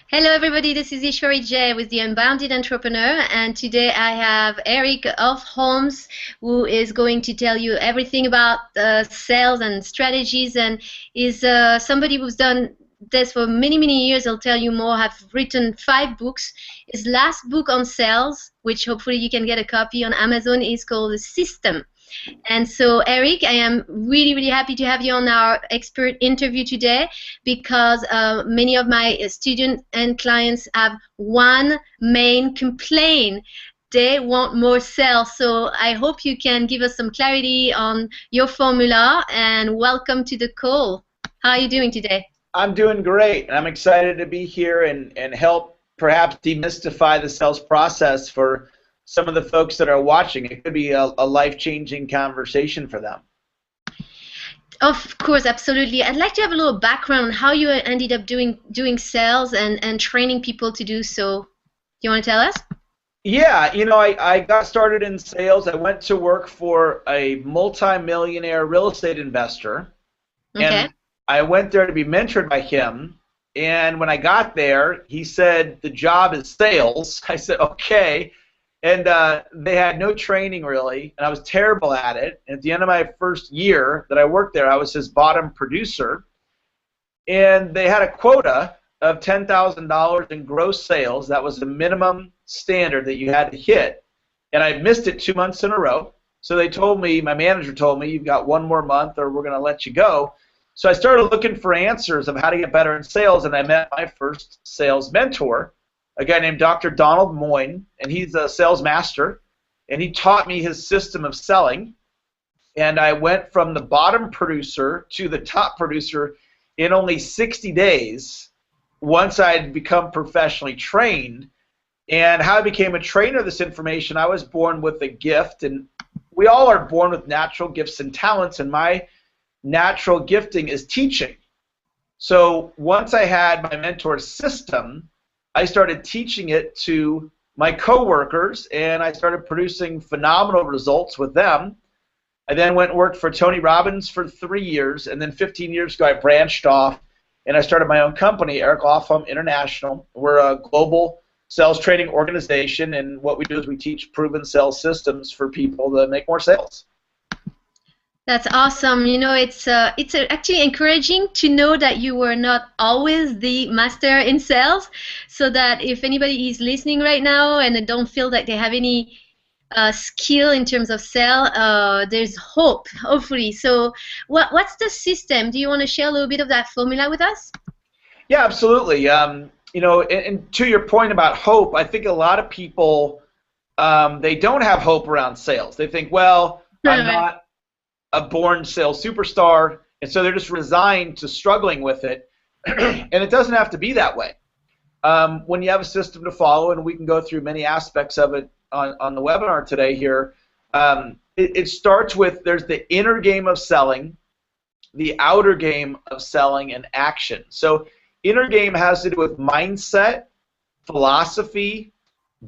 Hello, everybody. This is Ishwari J with the Unbounded Entrepreneur, and today I have Eric Lofholm, who is going to tell you everything about sales and strategies, and is somebody who's done this for many, many years. He'll tell you more. Have written 5 books. His last book on sales, which hopefully you can get a copy on Amazon, is called The System. And so, Eric, I am really, really happy to have you on our expert interview today because many of my students and clients have one main complaint. They want more sales. So I hope you can give us some clarity on your formula, and welcome to the call. How are you doing today? I'm doing great, and I'm excited to be here and help perhaps demystify the sales process for some of the folks that are watching. It could be a life-changing conversation for them. Of course, absolutely. I'd like to have a little background on how you ended up doing sales and training people to do so. Do you want to tell us? Yeah, I got started in sales. I went to work for a multi-millionaire real estate investor, Okay. and I went there to be mentored by him. And when I got there, he said, the job is sales. I said, okay. And they had no training really, and I was terrible at it. And at the end of my first year that I worked there, I was his bottom producer. And they had a quota of $10,000 in gross sales. That was the minimum standard that you had to hit. And I missed it 2 months in a row. So they told me, my manager told me, you've got 1 more month or we're going to let you go. So I started looking for answers of how to get better in sales, and I met my first sales mentor, a guy named Dr. Donald Moyne, and he's a sales master, and he taught me his system of selling, and I went from the bottom producer to the top producer in only 60 days once I had become professionally trained. And how I became a trainer of this information, I was born with a gift, and we all are born with natural gifts and talents, and my natural gifting is teaching. So once I had my mentor's system, I started teaching it to my coworkers, and I started producing phenomenal results with them. I then went and worked for Tony Robbins for 3 years, and then 15 years ago I branched off and I started my own company, Eric Lofholm International. We're a global sales training organization, and what we do is we teach proven sales systems for people to make more sales. That's awesome. It's actually encouraging to know that you were not always the master in sales, so that if anybody is listening right now and they don't feel that they have any skill in terms of sale, there's hope, hopefully. So what's the system? Do you want to share a little bit of that formula with us? Yeah, absolutely. And to your point about hope, I think a lot of people, they don't have hope around sales. They think, well, I'm not a born sales superstar, and so they're just resigned to struggling with it. And it doesn't have to be that way. When you have a system to follow, and we can go through many aspects of it on the webinar today here, it starts with, there's the inner game of selling, the outer game of selling, and action. So inner game has to do with mindset, philosophy,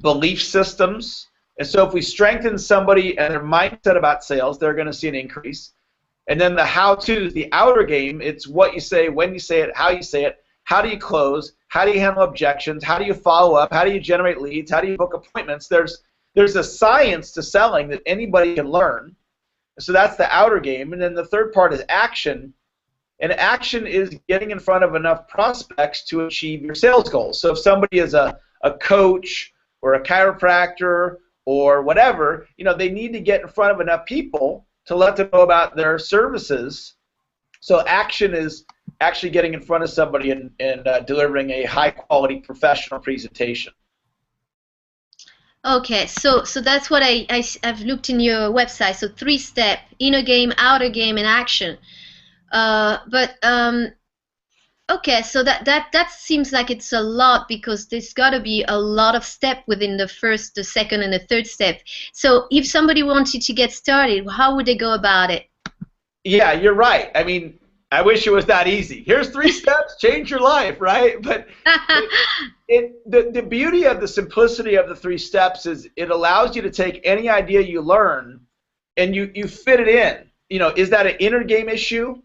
belief systems. And so if we strengthen somebody and their mindset about sales, they're going to see an increase. And then the how-to, the outer game, it's what you say, when you say it, how you say it, how do you close, how do you handle objections, how do you follow up, how do you generate leads, how do you book appointments. There's a science to selling that anybody can learn. So that's the outer game. And then the third part is action. And action is getting in front of enough prospects to achieve your sales goals. So if somebody is a coach or a chiropractor or whatever, they need to get in front of enough people to let them know about their services. So action is actually getting in front of somebody and delivering a high-quality professional presentation. Okay, so that's what I've looked in your website. So 3-step: inner game, outer game, and action. Okay, so that seems like it's a lot, because there's got to be a lot of step within the first, the second, and the third step. So if somebody wanted to get started, how would they go about it? Yeah, you're right. I mean, I wish it was that easy. Here's 3 steps, change your life, right? But the beauty of the simplicity of the 3 steps is it allows you to take any idea you learn and you fit it in. Is that an inner game issue?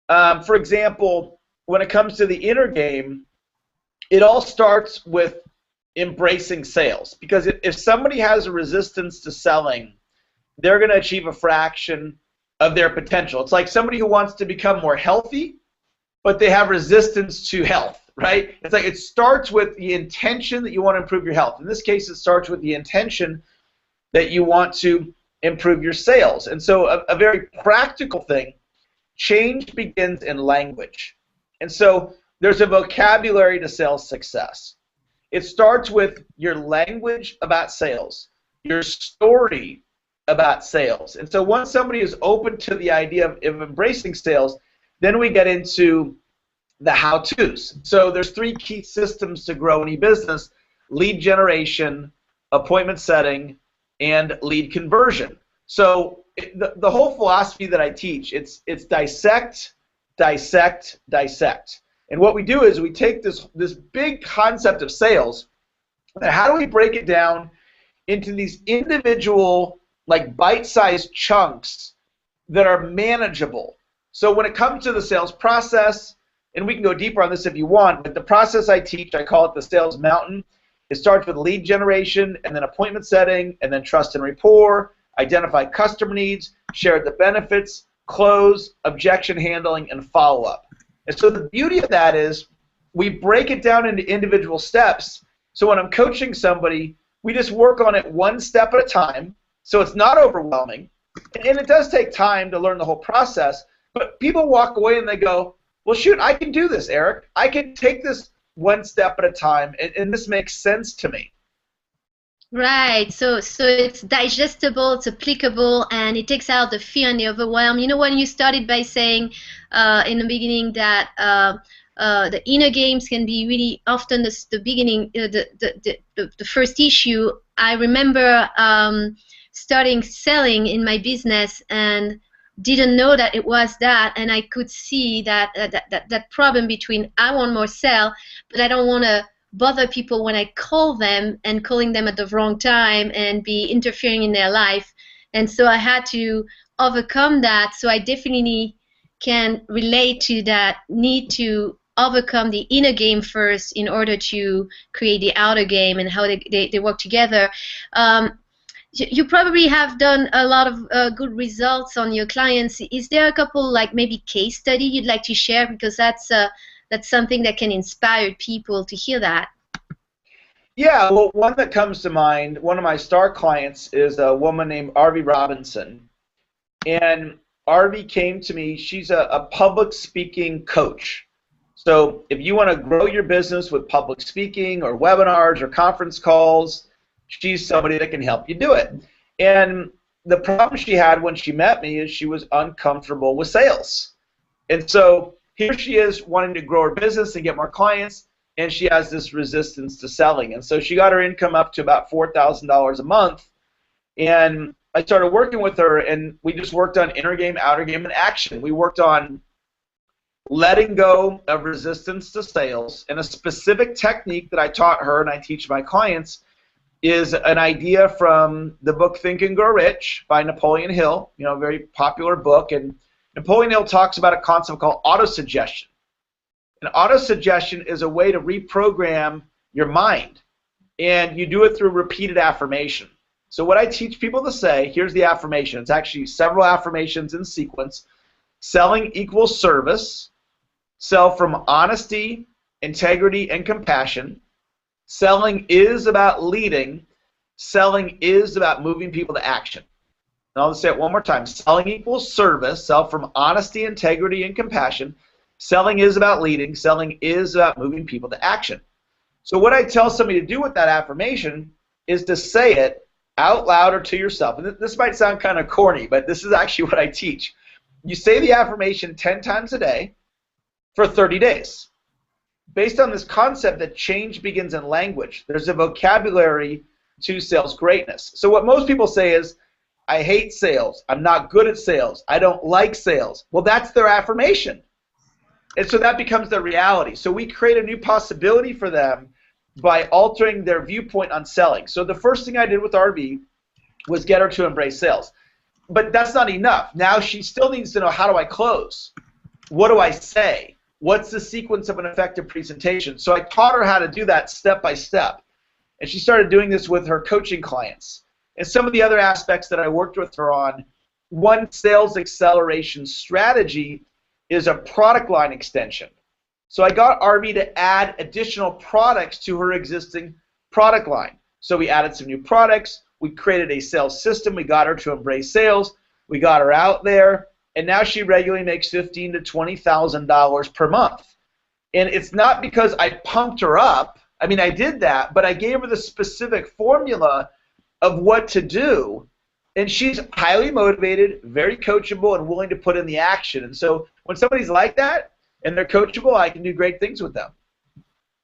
For example, when it comes to the inner game, it all starts with embracing sales, because if somebody has a resistance to selling, they're going to achieve a fraction of their potential. It's like somebody who wants to become more healthy, but they have resistance to health, right? It's like it starts with the intention that you want to improve your health. In this case, it starts with the intention that you want to improve your sales. And so a very practical thing, change begins in language. And so there's a vocabulary to sales success. It starts with your language about sales, your story about sales. And so once somebody is open to the idea of embracing sales, then we get into the how-tos. So there's 3 key systems to grow any business: lead generation, appointment setting, and lead conversion. So the whole philosophy that I teach, it's dissect, dissect, dissect. And what we do is we take this big concept of sales, and how do we break it down into these individual, like, bite-sized chunks that are manageable. So when it comes to the sales process, and we can go deeper on this if you want, but the process I teach, I call it the sales mountain. It starts with lead generation, and then appointment setting, and then trust and rapport, identify customer needs, share the benefits, close, objection handling, and follow-up. And so the beauty of that is we break it down into individual steps. So when I'm coaching somebody, we just work on it one step at a time, so it's not overwhelming. And it does take time to learn the whole process, but people walk away and they go, well, shoot, I can do this, Eric. I can take this one step at a time, and this makes sense to me. Right, so it's digestible, it's applicable, and it takes out the fear and the overwhelm. You know, when you started by saying in the beginning that the inner games can be really often the beginning, the first issue. I remember starting selling in my business and didn't know that it was that, and I could see that that problem between I want more sell, but I don't want to bother people when I call them, and calling them at the wrong time and be interfering in their life. And so I had to overcome that. So I definitely can relate to that need to overcome the inner game first in order to create the outer game, and how they work together. You probably have done a lot of good results on your clients. Is there a couple, like maybe case study you'd like to share? Because that's something that can inspire people to hear that. Yeah, well, one that comes to mind, one of my star clients is a woman named Arvie Robinson. And Arvie came to me. She's a public speaking coach. So if you want to grow your business with public speaking or webinars or conference calls, she's somebody that can help you do it. And the problem she had when she met me is she was uncomfortable with sales. And so here she is wanting to grow her business and get more clients, and she has this resistance to selling. And so she got her income up to about $4,000 a month. And I started working with her, and we just worked on inner game, outer game, and action. We worked on letting go of resistance to sales. And a specific technique that I taught her and I teach my clients is an idea from the book Think and Grow Rich by Napoleon Hill, you know, a very popular book. And Napoleon Hill talks about a concept called autosuggestion. And autosuggestion is a way to reprogram your mind. And you do it through repeated affirmation. So what I teach people to say, here's the affirmation. It's actually several affirmations in sequence. Selling equals service. Sell from honesty, integrity, and compassion. Selling is about leading. Selling is about moving people to action. And I'll just say it one more time. Selling equals service. Sell from honesty, integrity, and compassion. Selling is about leading. Selling is about moving people to action. So what I tell somebody to do with that affirmation is to say it out loud or to yourself. And this might sound kind of corny, but this is actually what I teach. You say the affirmation 10 times a day for 30 days. Based on this concept that change begins in language, there's a vocabulary to sales greatness. So what most people say is, I hate sales, I'm not good at sales, I don't like sales. Well, that's their affirmation. And so that becomes their reality. So we create a new possibility for them by altering their viewpoint on selling. So the first thing I did with RB was get her to embrace sales. But that's not enough. Now she still needs to know, how do I close? What do I say? what's the sequence of an effective presentation? So I taught her how to do that step by step. And she started doing this with her coaching clients. And some of the other aspects that I worked with her on, one sales acceleration strategy is a product line extension. So I got Arby to add additional products to her existing product line. So we added some new products. We created a sales system. We got her to embrace sales. We got her out there. And now she regularly makes $15,000 to $20,000 per month. And it's not because I pumped her up. I mean, I did that, but I gave her the specific formula of what to do. And she's highly motivated, very coachable, and willing to put in the action. And so when somebody's like that and they're coachable, I can do great things with them.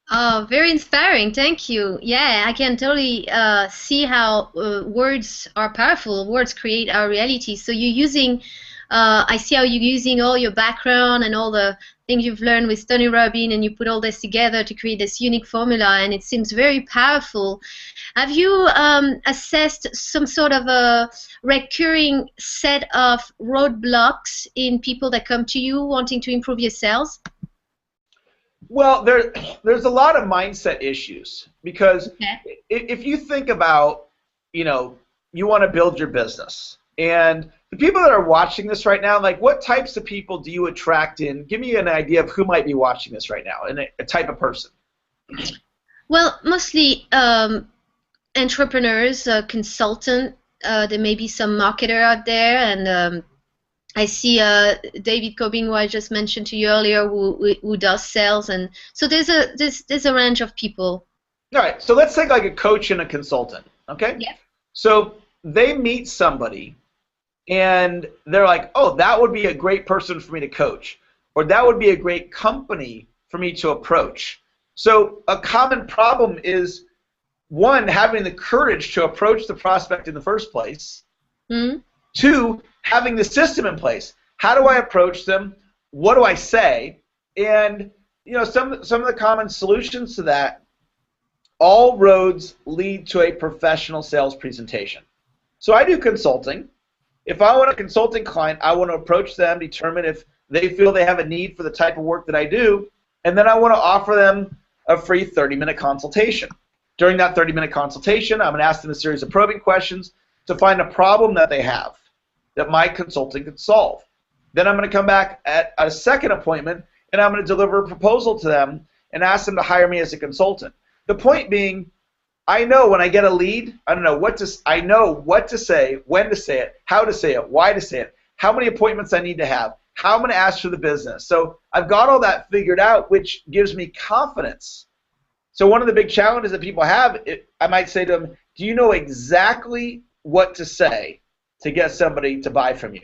Oh, very inspiring. Thank you. Yeah, I can totally see how words are powerful. Words create our reality. So you're using, I see how you're using all your background and all the things you've learned with Tony Robbins, and you put all this together to create this unique formula, and it seems very powerful. Have you assessed some sort of a recurring set of roadblocks in people that come to you wanting to improve your sales? Well, there's a lot of mindset issues because if you think about, you want to build your business, and the people that are watching this right now, like what types of people do you attract in? Give me an idea of who might be watching this right now and a type of person. Well, mostly entrepreneurs, consultant. There may be some marketer out there, and I see David Cobbing, who I just mentioned to you earlier, who does sales, and so there's a range of people. All right, so let's take like a coach and a consultant, okay? Yeah. So they meet somebody, and they're like, oh, that would be a great person for me to coach, or that would be a great company for me to approach. So a common problem is, one, having the courage to approach the prospect in the first place. Mm-hmm. Two, having the system in place. How do I approach them? What do I say? And some of the common solutions to that, all roads lead to a professional sales presentation. So I do consulting. If I want a consulting client, I want to approach them, determine if they feel they have a need for the type of work that I do, and then I want to offer them a free 30-minute consultation. During that 30-minute consultation, I'm going to ask them a series of probing questions to find a problem that they have that my consulting could solve. Then I'm going to come back at a second appointment, and I'm going to deliver a proposal to them and ask them to hire me as a consultant. The point being, I know when I get a lead, I know what to say, when to say it, how to say it, why to say it, how many appointments I need to have, how I'm going to ask for the business. So I've got all that figured out, which gives me confidence. So one of the big challenges that people have, I might say to them, do you know exactly what to say to get somebody to buy from you?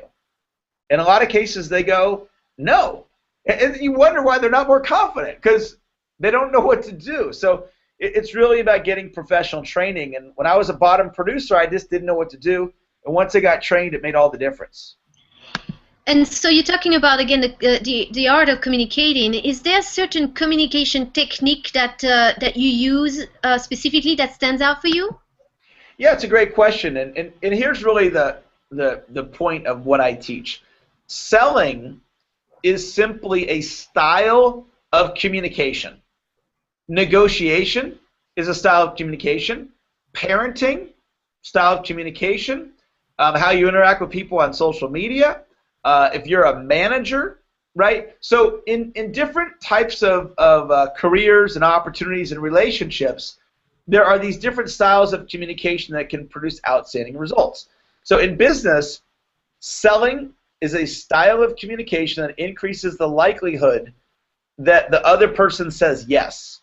In a lot of cases, they go, no. And you wonder why they're not more confident, because they don't know what to do. So it's really about getting professional training. And when I was a bottom producer, I just didn't know what to do. And once I got trained, it made all the difference. And so you're talking about, again, the art of communicating. Is there a certain communication technique that you use specifically that stands out for you? Yeah, it's a great question. And here's really the point of what I teach. Selling is simply a style of communication. Negotiation is a style of communication. Parenting, style of communication. How you interact with people on social media. If you're a manager, right? So in different types of careers and opportunities and relationships, there are these different styles of communication that can produce outstanding results. So in business, selling is a style of communication that increases the likelihood that the other person says yes.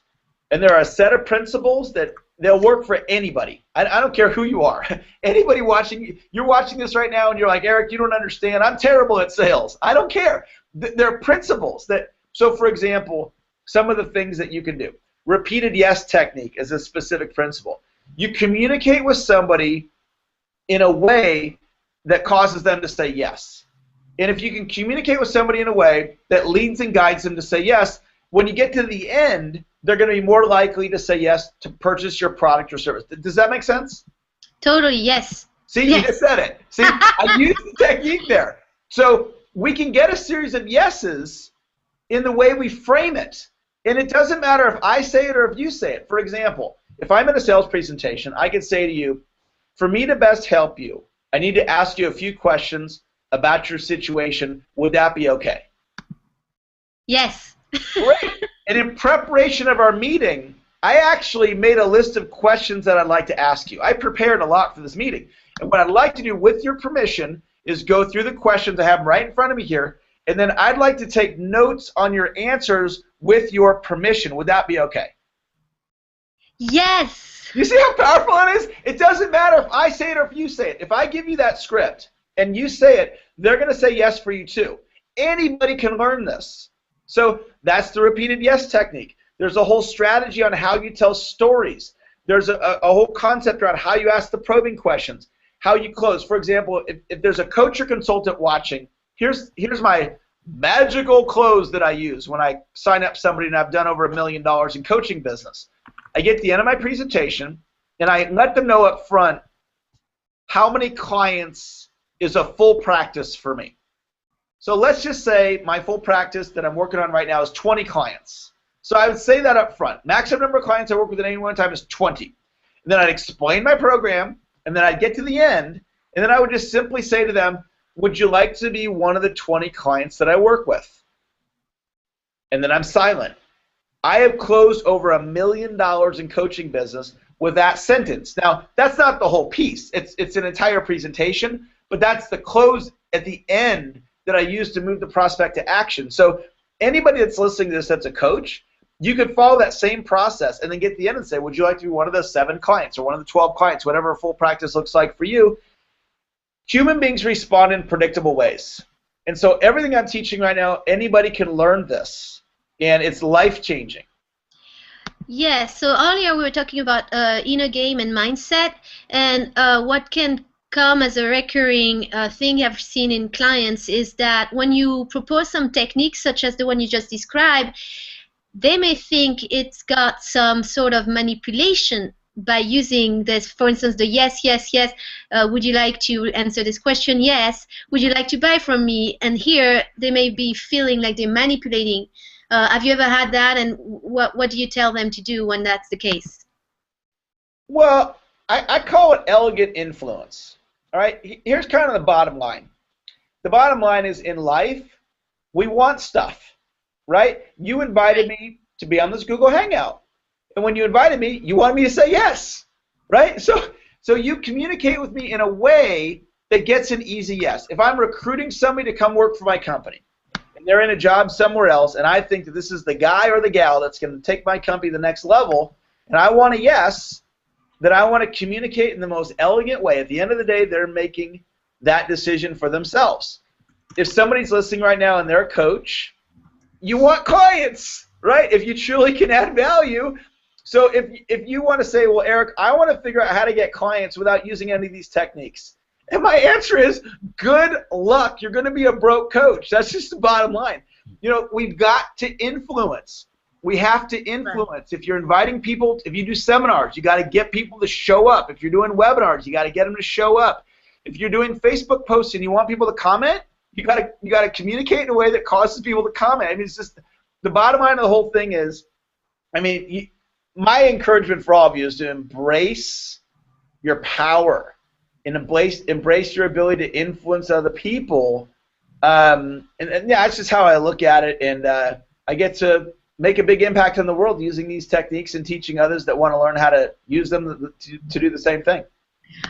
And there are a set of principles that they'll work for anybody. I don't care who you are. Anybody watching, you're watching this right now and you're like, Eric, you don't understand. I'm terrible at sales. I don't care. There are principles that, so for example, some of the things that you can do. Repeated yes technique is a specific principle. You communicate with somebody in a way that causes them to say yes. And if you can communicate with somebody in a way that leads and guides them to say yes, when you get to the end, they're going to be more likely to say yes to purchase your product or service. Does that make sense? Totally, yes. See, yes. You just said it. See, I used the technique there. So we can get a series of yeses in the way we frame it. And it doesn't matter if I say it or if you say it. For example, if I'm in a sales presentation, I could say to you, for me to best help you, I need to ask you a few questions about your situation. Would that be okay? Yes. Great. And in preparation of our meeting, I actually made a list of questions that I'd like to ask you. I prepared a lot for this meeting. And what I'd like to do, with your permission, is go through the questions. I have them right in front of me here. And then I'd like to take notes on your answers with your permission. Would that be okay? Yes. You see how powerful it is? It doesn't matter if I say it or if you say it. If I give you that script and you say it, they're going to say yes for you too. Anybody can learn this. So that's the repeated yes technique. There's a whole strategy on how you tell stories. There's a whole concept around how you ask the probing questions, how you close. For example, if there's a coach or consultant watching, here's my magical close that I use when I sign up somebody, and I've done over $1 million in coaching business. I get to the end of my presentation, and I let them know up front how many clients is a full practice for me. So let's just say my full practice that I'm working on right now is 20 clients. So I would say that up front. Maximum number of clients I work with at any one time is 20. And then I'd explain my program, and then I'd get to the end, and then I would just simply say to them, would you like to be one of the 20 clients that I work with? And then I'm silent. I have closed over $1 million in coaching business with that sentence. Now, that's not the whole piece. It's an entire presentation, but that's the close at the end that I use to move the prospect to action. So anybody that's listening to this that's a coach, you could follow that same process and then get to the end and say, would you like to be one of the 7 clients or one of the 12 clients, whatever a full practice looks like for you? Human beings respond in predictable ways. And so everything I'm teaching right now, anybody can learn this. And it's life-changing. Yeah, so earlier we were talking about inner game and mindset, and what can come as a recurring thing I've seen in clients is that when you propose some techniques such as the one you just described, they may think it's got some sort of manipulation by using this. For instance, the yes, yes, yes, would you like to answer this question? Yes. Would you like to buy from me? And here they may be feeling like they're manipulating. Have you ever had that, and what do you tell them to do when that's the case? Well, I call it elegant influence. All right, here's kind of the bottom line. The bottom line is, in life, we want stuff, right? You invited me to be on this Google Hangout, and when you invited me, you wanted me to say yes, right? So you communicate with me in a way that gets an easy yes. If I'm recruiting somebody to come work for my company, and they're in a job somewhere else, and I think that this is the guy or the gal that's going to take my company to the next level, and I want a yes, then I want to communicate in the most elegant way. At the end of the day, they're making that decision for themselves. If somebody's listening right now and they're a coach, you want clients, right? If you truly can add value. So if you want to say, well, Eric, I want to figure out how to get clients without using any of these techniques, and my answer is, good luck. You're going to be a broke coach. That's just the bottom line. You know, we've got to influence. We have to influence. If you're inviting people, if you do seminars, you got to get people to show up. If you're doing webinars, you got to get them to show up. If you're doing Facebook posts and you want people to comment, you got to communicate in a way that causes people to comment. I mean, it's just the bottom line of the whole thing is, I mean, my encouragement for all of you is to embrace your power. And embrace your ability to influence other people, and yeah, that's just how I look at it. And I get to make a big impact on the world using these techniques and teaching others that want to learn how to use them to do the same thing.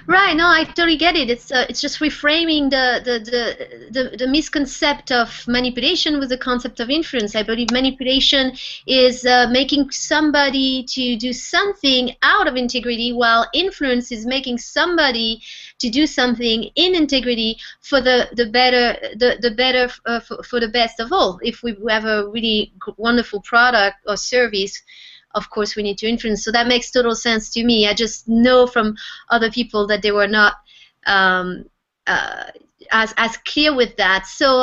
Right. No, I totally get it. It's just reframing the misconcept of manipulation with the concept of influence. I believe manipulation is making somebody to do something out of integrity, while influence is making somebody to do something in integrity for the best of all. If we have a really wonderful product or service, of course we need to influence. So that makes total sense to me. I just know from other people that they were not as clear with that. So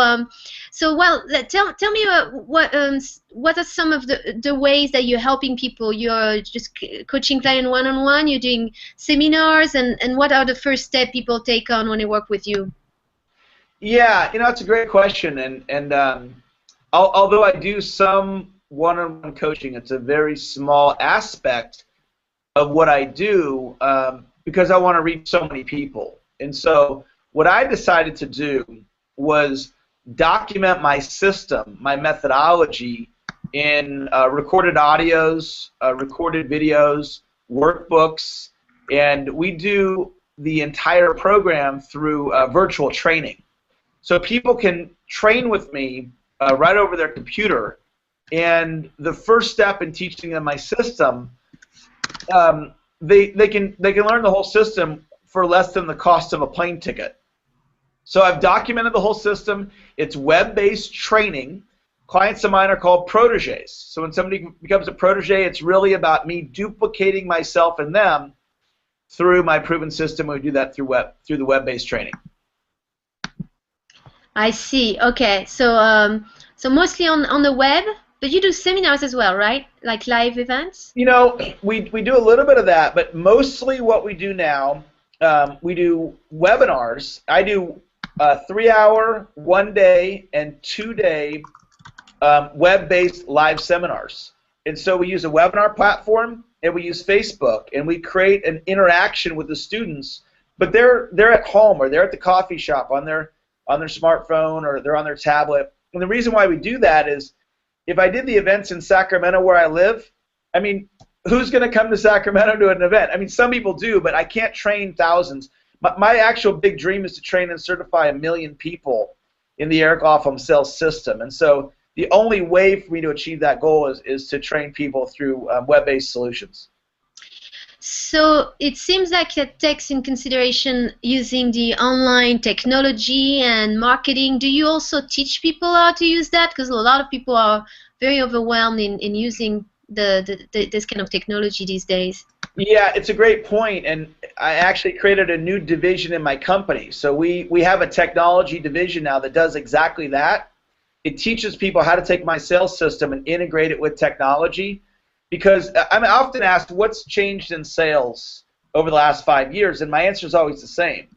well, tell me what are some of the ways that you're helping people? You're just coaching client one-on-one, you're doing seminars, and what are the first steps people take on when they work with you? Yeah, you know, it's a great question, and Although I do some one-on-one coaching, it's a very small aspect of what I do because I want to reach so many people. And so what I decided to do was document my system, my methodology in recorded audios, recorded videos, workbooks, and we do the entire program through virtual training. So people can train with me right over their computer, and the first step in teaching them my system, they can learn the whole system for less than the cost of a plane ticket. So I've documented the whole system. It's web-based training. Clients of mine are called proteges. So when somebody becomes a protege, it's really about me duplicating myself and them through my proven system. We do that through the web-based training. I see. Okay, so so mostly on the web, but you do seminars as well, right? Like live events? You know, we do a little bit of that, but mostly what we do now, we do webinars. I do 3-hour, 1-day, and 2-day web-based live seminars. And so we use a webinar platform, and we use Facebook, and we create an interaction with the students. But they're at home, or they're at the coffee shop on their smartphone, or they're on their tablet. And the reason why we do that is, if I did the events in Sacramento where I live, I mean, who's going to come to Sacramento to an event? I mean, some people do, but I can't train thousands. My actual big dream is to train and certify 1 million people in the Eric Lofholm sales system. And so the only way for me to achieve that goal is to train people through web-based solutions. So it seems like it takes in consideration using the online technology and marketing. Do you also teach people how to use that? Because a lot of people are very overwhelmed in using this kind of technology these days. Yeah, it's a great point, and I actually created a new division in my company. So we have a technology division now that does exactly that. It teaches people how to take my sales system and integrate it with technology. Because I'm often asked, what's changed in sales over the last 5 years? And my answer is always the same.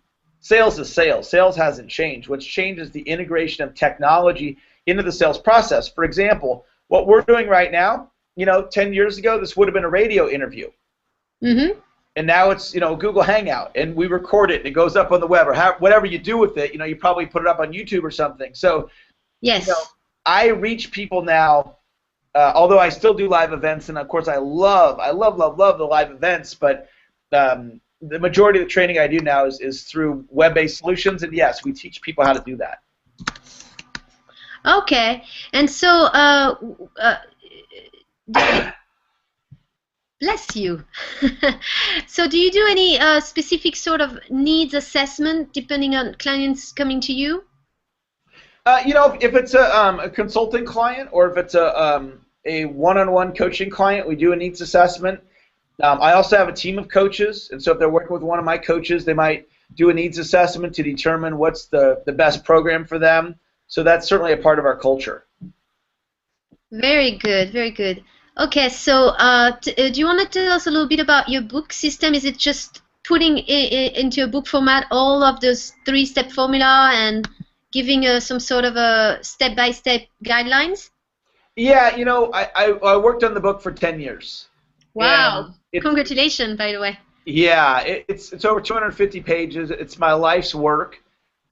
Sales is sales. Sales hasn't changed. What's changed is the integration of technology into the sales process. For example, what we're doing right now, 10 years ago, this would have been a radio interview. Mm-hmm. And now it's, Google Hangout, and we record it, and it goes up on the web, or whatever you do with it, you probably put it up on YouTube or something. So, yes, I reach people now. Although I still do live events, and of course I love the live events, but the majority of the training I do now is through web-based solutions, and yes, we teach people how to do that. Okay, and so bless you. So do you do any specific sort of needs assessment depending on clients coming to you? If it's a consulting client, or if it's a one-on-one coaching client, we do a needs assessment. I also have a team of coaches, and so if they're working with one of my coaches, they might do a needs assessment to determine what's the best program for them. So that's certainly a part of our culture. Very good, very good. Okay, so do you want to tell us a little bit about your book system? Is it just putting into a book format all of those 3-step formula and giving some sort of a step-by-step guidelines? Yeah, I worked on the book for 10 years. Wow! Congratulations, by the way. Yeah, it's over 250 pages. It's my life's work,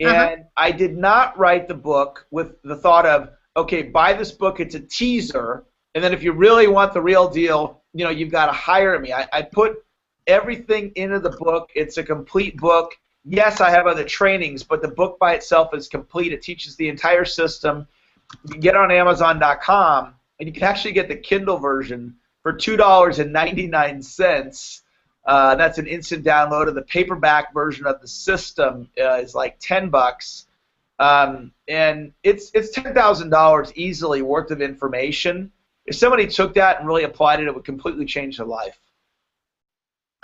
and I did not write the book with the thought of, okay, buy this book. It's a teaser, and then if you really want the real deal, you've got to hire me. I put everything into the book. It's a complete book. Yes, I have other trainings, but the book by itself is complete. It teaches the entire system. You can get it on Amazon.com, and you can actually get the Kindle version for $2.99. That's an instant download. Of the paperback version of the system is like $10, and it's $10,000 easily worth of information. If somebody took that and really applied it, it would completely change their life.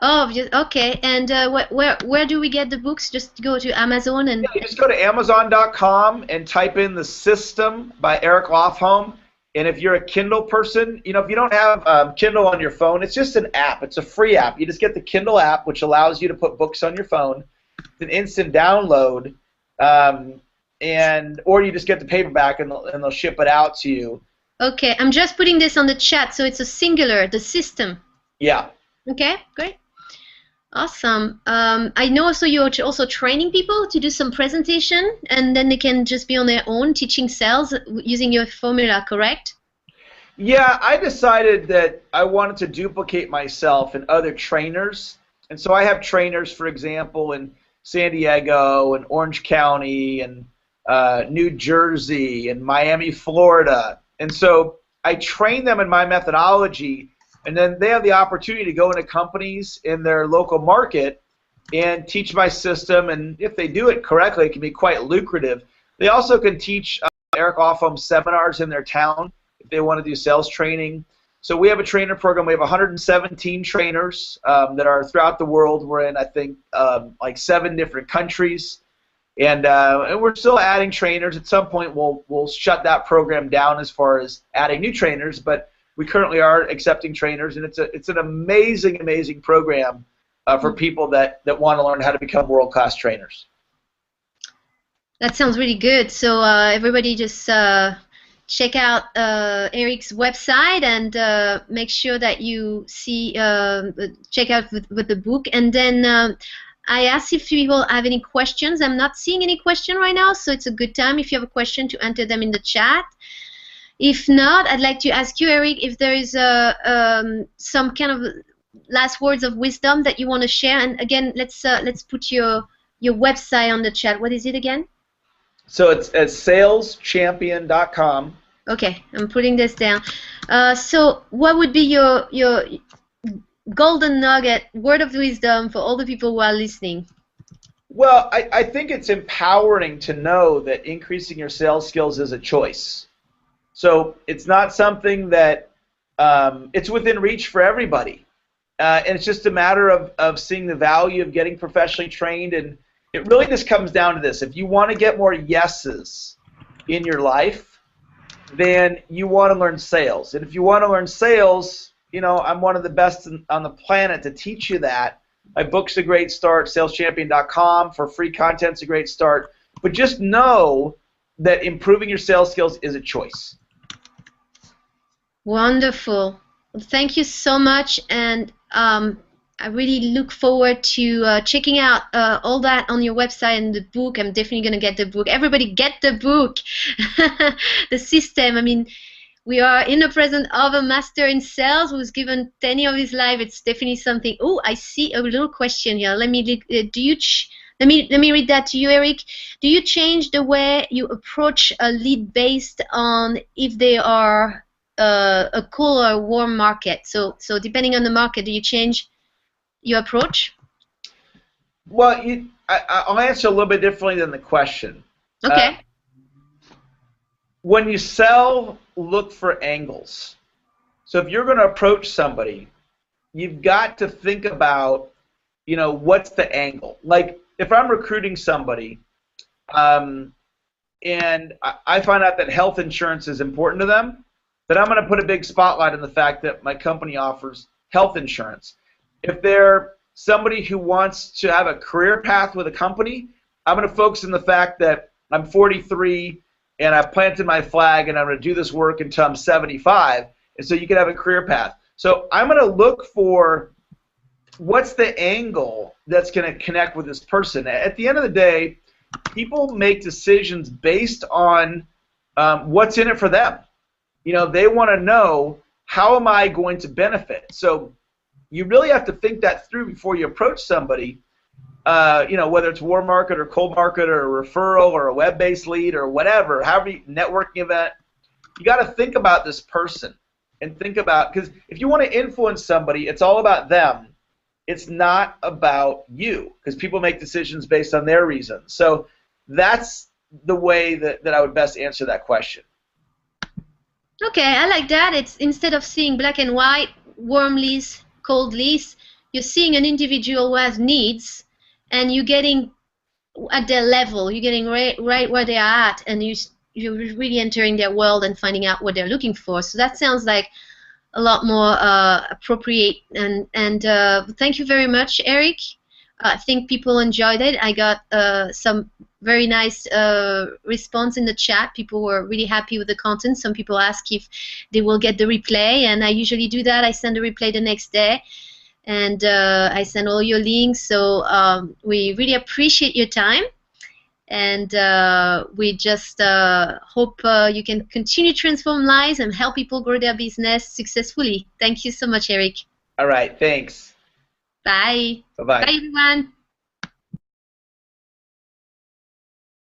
Oh, okay. And where do we get the books? Just go to Amazon and... Yeah, you just go to Amazon.com and type in The System by Eric Lofholm. And if you're a Kindle person, if you don't have Kindle on your phone, it's just an app. It's a free app. You just get the Kindle app, which allows you to put books on your phone. It's an instant download. and or you just get the paperback and they'll ship it out to you. Okay, I'm just putting this on the chat, so it's a singular, the system. Yeah. Okay, great. Awesome. I know also you're also training people to do some presentation, and then they can just be on their own teaching sales using your formula, correct? Yeah, I decided that I wanted to duplicate myself and other trainers. And so I have trainers, for example, in San Diego and Orange County and New Jersey and Miami, Florida. And so I train them in my methodology, and then they have the opportunity to go into companies in their local market and teach my system. And if they do it correctly, it can be quite lucrative. They also can teach Eric Lofholm seminars in their town if they want to do sales training. So we have a trainer program. We have 117 trainers that are throughout the world. We're in, I think, like 7 different countries. And we're still adding trainers. At some point, we'll shut that program down as far as adding new trainers. But we currently are accepting trainers, and it's an amazing program for people that want to learn how to become world-class trainers. That sounds really good. So everybody just check out Eric's website and make sure that you see check out with the book. And then I asked if people have any questions. I'm not seeing any question right now, so it's a good time if you have a question to enter them in the chat. If not, I'd like to ask you, Eric, if there is some kind of last words of wisdom that you want to share. And again, let's put your website on the chat. What is it again? So it's at saleschampion.com. Okay, I'm putting this down. So what would be your golden nugget, word of wisdom for all the people who are listening? Well, I think it's empowering to know that increasing your sales skills is a choice. So it's not something that it's within reach for everybody. And it's just a matter of seeing the value of getting professionally trained. And it really just comes down to this. If you want to get more yeses in your life, then you want to learn sales. And if you want to learn sales, you know, I'm one of the best on the planet to teach you that. My book's a great start, saleschampion.com. For free content's a great start. But just know that improving your sales skills is a choice. Wonderful. Well, thank you so much, and I really look forward to checking out all that on your website and the book. I'm definitely going to get the book. Everybody get the book. The system. I mean, we are in the presence of a master in sales who's given 10 years of his life. It's definitely something. Oh, I see a little question here. Let me let me read that to you, Eric. Do you change the way you approach a lead based on if they are a cool or a warm market? So depending on the market, do you change your approach? Well, I'll answer a little bit differently than the question. Okay. When you sell, look for angles. So if you're going to approach somebody, you've got to think about, you know, what's the angle. Like if I'm recruiting somebody and I find out that health insurance is important to them, then I'm going to put a big spotlight on the fact that my company offers health insurance. If they're somebody who wants to have a career path with a company, I'm going to focus on the fact that I'm 43 and I've planted my flag and I'm going to do this work until I'm 75, and so you can have a career path. So I'm going to look for what's the angle that's going to connect with this person. At the end of the day, people make decisions based on what's in it for them. You know, they want to know, how am I going to benefit? So you really have to think that through before you approach somebody. You know, whether it's warm market or cold market or a referral or a web-based lead or whatever, however, networking event, you got to think about this person and think about, because if you want to influence somebody, it's all about them. It's not about you, because people make decisions based on their reasons. So that's the way that I would best answer that question. Okay, I like that. It's instead of seeing black and white, warm leads, cold leads, you're seeing an individual who has needs, and you're getting at their level. You're getting right where they are at, and you're really entering their world and finding out what they're looking for. So that sounds like a lot more appropriate. And thank you very much, Eric. I think people enjoyed it. I got some very nice response in the chat. People were really happy with the content. Some people ask if they will get the replay, and I usually do that. I send a replay the next day, and I send all your links. So we really appreciate your time, and we just hope you can continue to transform lives and help people grow their business successfully. Thank you so much, Eric. All right, thanks. Bye. Bye-bye. Bye, everyone.